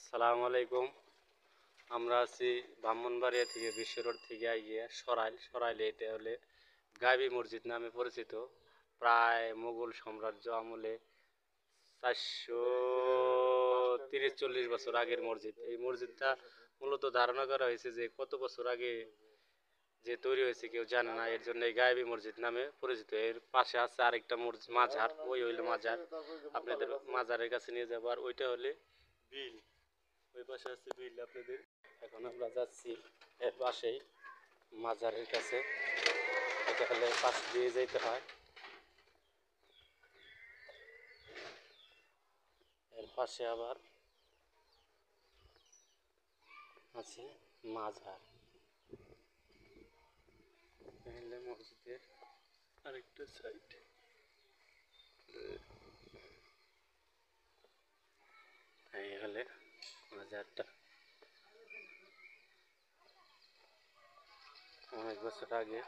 সালাম আলাইকুম। আমরা আছি ব্রাহ্মণবাড়িয়া থেকে বিশ্ব রোড থেকে আইয়ে সরাইলে এটা হলে গাইবি মসজিদ নামে পরিচিত। প্রায় মুঘল সাম্রাজ্য আমলে 430-40 বছর আগের মসজিদ। এই মসজিদটা মূলত ধারণা করা হয়েছে যে কত বছর আগে যে তৈরি হয়েছে কেউ জানে না, এর জন্য এই গায়েবী মসজিদ নামে পরিচিত। এর পাশে আছে আরেকটা মাজার, ওই হইলে মাজার, আপনাদের মাজারের কাছে নিয়ে যাবো। আর ওইটা হলে বিল, ওই পাশে আছে বিল আপনাদের। এখন আমরা যাচ্ছি এর পাশেই মাজারের কাছে, এটা হলে পাশ দিয়ে যেতে হয়। এর পাশে আবার আছে মাজার, মসজিদের আরেকটা সাইড। এই হলে মাজারটা অনেক বছর আগে